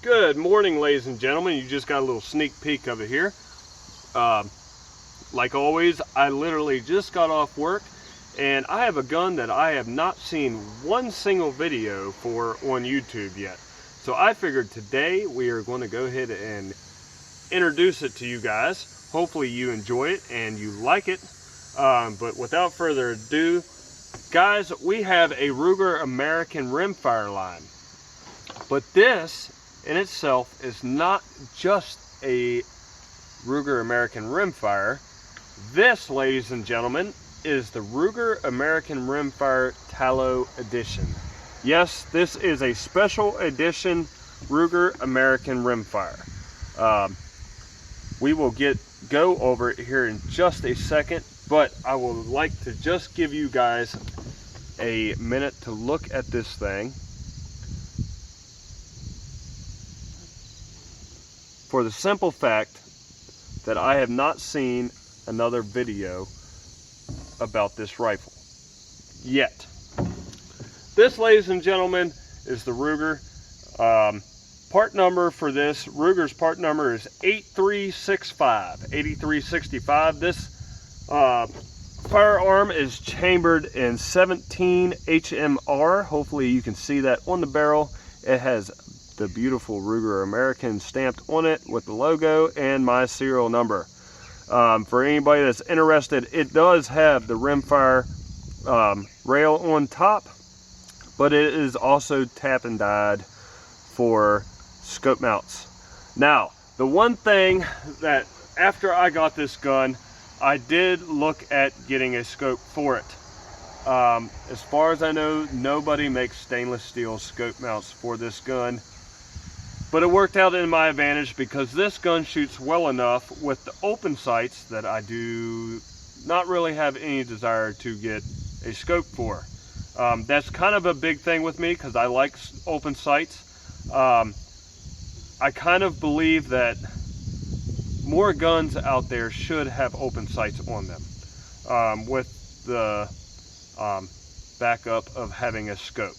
Good morning, ladies and gentlemen. You just got a little sneak peek of it here. Like always, I literally just got off work and I have a gun that I have not seen one single video for on YouTube yet. So I figured today we are going to go ahead and introduce it to you guys. Hopefully you enjoy it and you like it. But without further ado, guys, we have a Ruger American Rimfire line. But this in itself is not just a Ruger American Rimfire. This, ladies and gentlemen, is the Ruger American Rimfire Talo edition. Yes, this is a special edition Ruger American Rimfire. We will go over it here in just a second, but I would like to just give you guys a minute to look at this thing. For the simple fact that I have not seen another video about this rifle yet. This, ladies and gentlemen, is the Ruger. Part number for this, Ruger's part number is 8365. This firearm is chambered in 17 HMR. Hopefully you can see that on the barrel. It has the beautiful Ruger American stamped on it with the logo and my serial number. For anybody that's interested, it does have the Rimfire rail on top, but it is also tap and dyed for scope mounts. Now, the one thing that after I got this gun, I did look at getting a scope for it. As far as I know, nobody makes stainless steel scope mounts for this gun. But it worked out in my advantage because this gun shoots well enough with the open sights that I do not really have any desire to get a scope for. That's kind of a big thing with me because I like open sights. I kind of believe that more guns out there should have open sights on them with the backup of having a scope.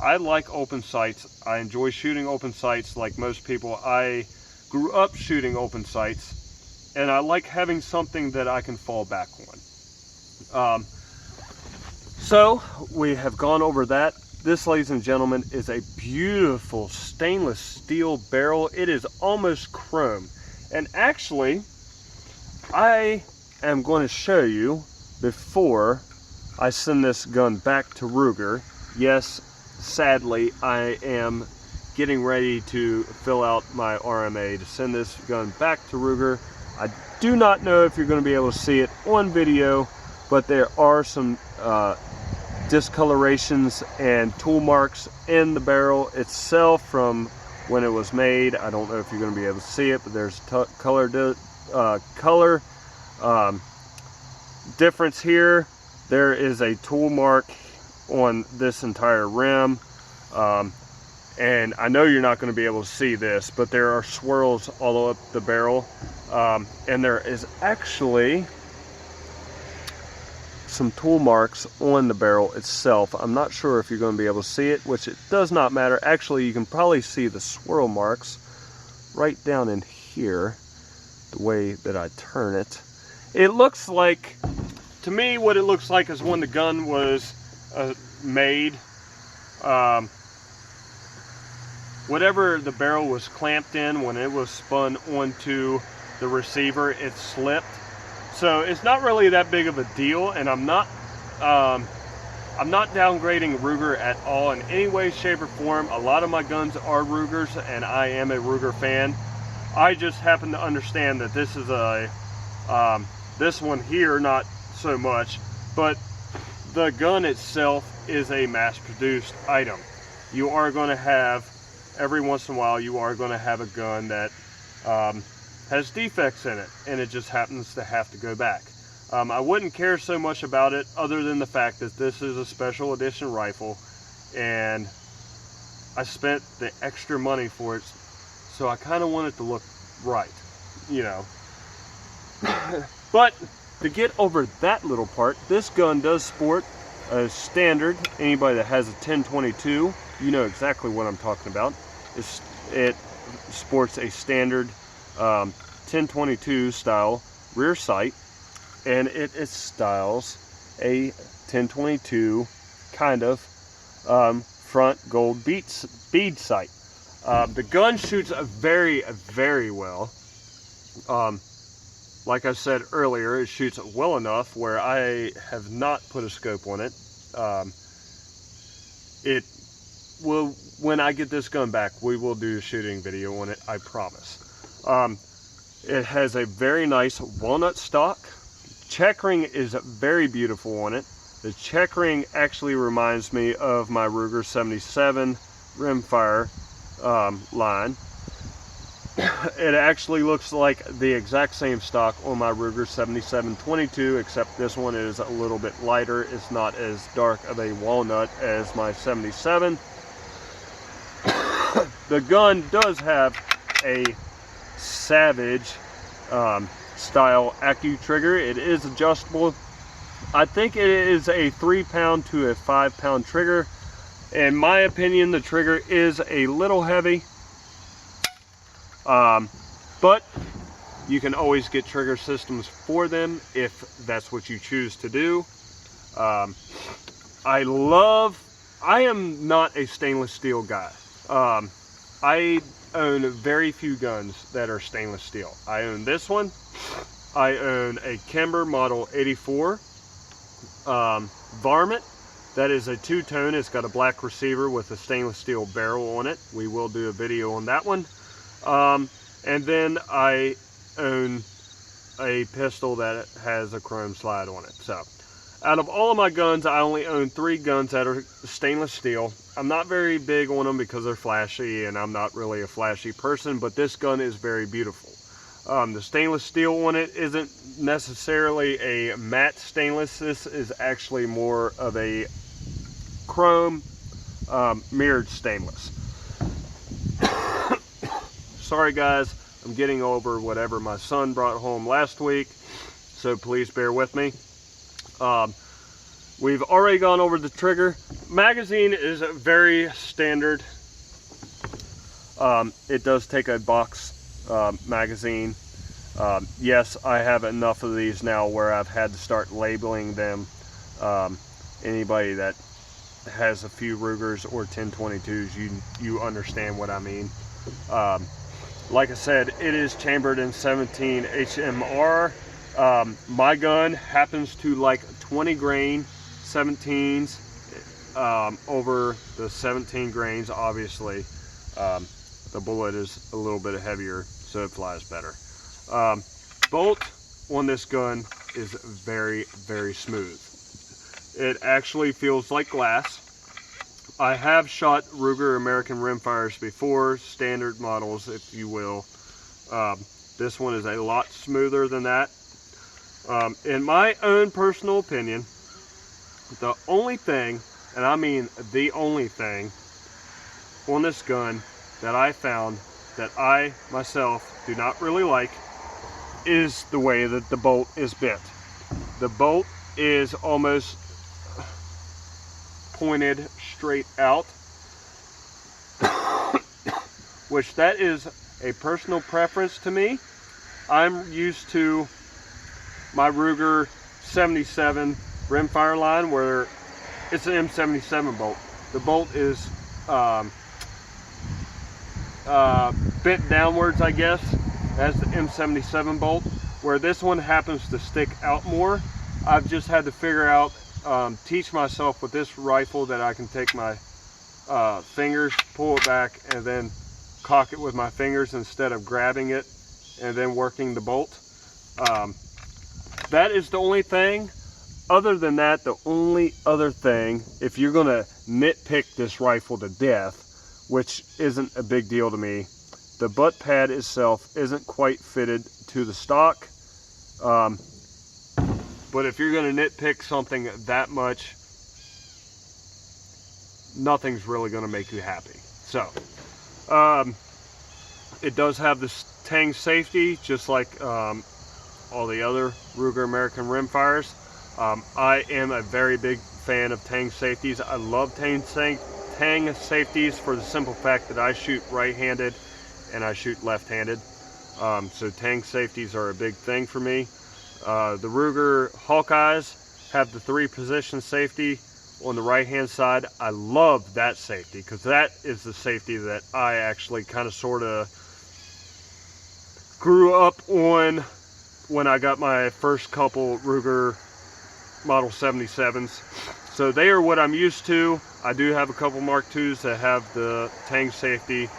I like open sights. I enjoy shooting open sights like most people. I grew up shooting open sights, and I like having something that I can fall back on. So we have gone over that. This, ladies and gentlemen, is a beautiful stainless steel barrel. It is almost chrome. And actually, I am going to show you before I send this gun back to Ruger. Yes, sadly, I am getting ready to fill out my RMA to send this gun back to Ruger. I do not know if you're going to be able to see it on video, but there are some discolorations and tool marks in the barrel itself from when it was made. I don't know if you're going to be able to see it, but there's color difference here. There is a tool mark on this entire rim, and I know you're not going to be able to see this, but there are swirls all up the barrel, and there is actually some tool marks on the barrel itself. I'm not sure if you're going to be able to see it, which it does not matter. Actually, you can probably see the swirl marks right down in here, the way that I turn it. It looks like, to me, what it looks like is when the gun was made, whatever the barrel was clamped in, when it was spun onto the receiver, it slipped. So it's not really that big of a deal, and I'm not downgrading Ruger at all in any way, shape, or form. A lot of my guns are Rugers, and I am a Ruger fan. I just happen to understand that this is a this one here, not so much, but the gun itself is a mass-produced item. You are going to have, every once in a while, you are going to have a gun that has defects in it, and it just happens to have to go back. I wouldn't care so much about it other than the fact that this is a special edition rifle, and I spent the extra money for it, so I kind of want it to look right, you know. But to get over that little part, this gun does sport a standard. Anybody that has a 1022, you know exactly what I'm talking about. It sports a standard 1022 style rear sight, and it styles a 1022 kind of front gold bead sight. The gun shoots very, very well. Like I said earlier, it shoots well enough where I have not put a scope on it. It will, when I get this gun back, we will do a shooting video on it, I promise. It has a very nice walnut stock. Checkering is very beautiful on it. The checkering actually reminds me of my Ruger 77 Rimfire line. It actually looks like the exact same stock on my Ruger 77-22, except this one is a little bit lighter. It's not as dark of a walnut as my 77. The gun does have a Savage style Accu trigger. It is adjustable. I think it is a 3-pound to a 5-pound trigger. In my opinion, the trigger is a little heavy. But you can always get trigger systems for them if that's what you choose to do. I am not a stainless steel guy. I own very few guns that are stainless steel. I own this one. I own a Kimber Model 84 Varmint. That is a two-tone. It's got a black receiver with a stainless steel barrel on it. We will do a video on that one. And then I own a pistol that has a chrome slide on it. So out of all of my guns, I only own 3 guns that are stainless steel. I'm not very big on them because they're flashy, and I'm not really a flashy person, but this gun is very beautiful. The stainless steel on it isn't necessarily a matte stainless. This is actually more of a chrome mirrored stainless. Sorry guys, I'm getting over whatever my son brought home last week, so please bear with me. We've already gone over the trigger. Magazine is very standard. It does take a box magazine. Yes, I have enough of these now where I've had to start labeling them. Anybody that has a few Rugers or 1022s, you understand what I mean. Like I said, it is chambered in 17 HMR. My gun happens to like 20 grain 17s over the 17 grains. Obviously, the bullet is a little bit heavier, so it flies better. Bolt on this gun is very, very smooth. It actually feels like glass. I have shot Ruger American Rimfires before, standard models, if you will. This one is a lot smoother than that. In my own personal opinion, the only thing, and I mean the only thing, on this gun that I found that I myself do not really like is the way that the bolt is bent. The bolt is almost pointed straight out, which that is a personal preference to me. I'm used to my Ruger 77 Rimfire line where it's an M77 bolt. The bolt is bent downwards, I guess, as the M77 bolt, where this one happens to stick out more. I've just had to figure out, teach myself with this rifle that I can take my fingers, pull it back, and then cock it with my fingers instead of grabbing it and then working the bolt. That is the only thing. Other than that, the only other thing, if you're gonna nitpick this rifle to death, which isn't a big deal to me, the butt pad itself isn't quite fitted to the stock. But if you're gonna nitpick something that much, nothing's really gonna make you happy. So, it does have this Tang safety, just like all the other Ruger American Rimfires. I am a very big fan of Tang safeties. I love Tang safeties for the simple fact that I shoot right-handed, and I shoot left-handed. So tang safeties are a big thing for me. The Ruger Hawkeyes have the 3-position safety on the right-hand side. I love that safety because that is the safety that I actually kind of sort of grew up on when I got my first couple Ruger Model 77s. So they are what I'm used to. I do have a couple Mark IIs that have the tang safety.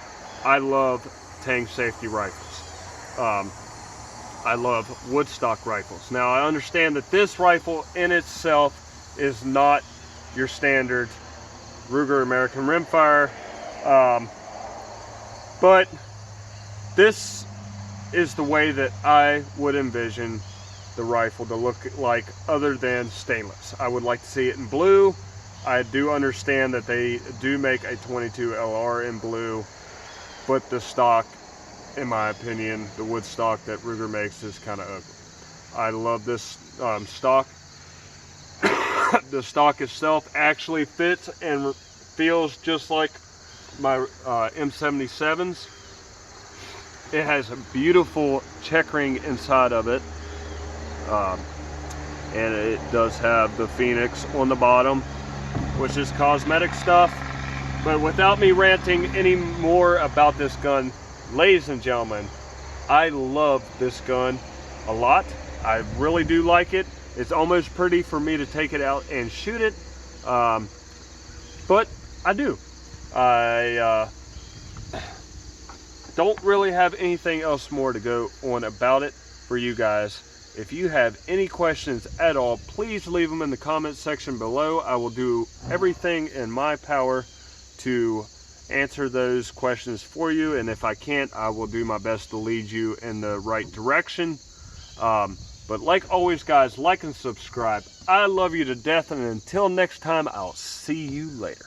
I love tang safety rifles. I love woodstock rifles. Now I understand that this rifle in itself is not your standard Ruger American Rimfire, but this is the way that I would envision the rifle to look like other than stainless. I would like to see it in blue. I do understand that they do make a 22 LR in blue, but the stock, in my opinion, the wood stock that Ruger makes is kind of ugly. I love this stock. The stock itself actually fits and feels just like my M77s. It has a beautiful checkering inside of it, and it does have the Phoenix on the bottom, which is cosmetic stuff. But without me ranting any more about this gun, ladies and gentlemen, I love this gun a lot. I really do like it. It's almost pretty for me to take it out and shoot it, but I do. I don't really have anything else more to go on about it for you guys. If you have any questions at all, please leave them in the comment section below. I will do everything in my power to answer those questions for you, and if I can't, I will do my best to lead you in the right direction. But like always, guys, like and subscribe. I love you to death, and until next time, I'll see you later.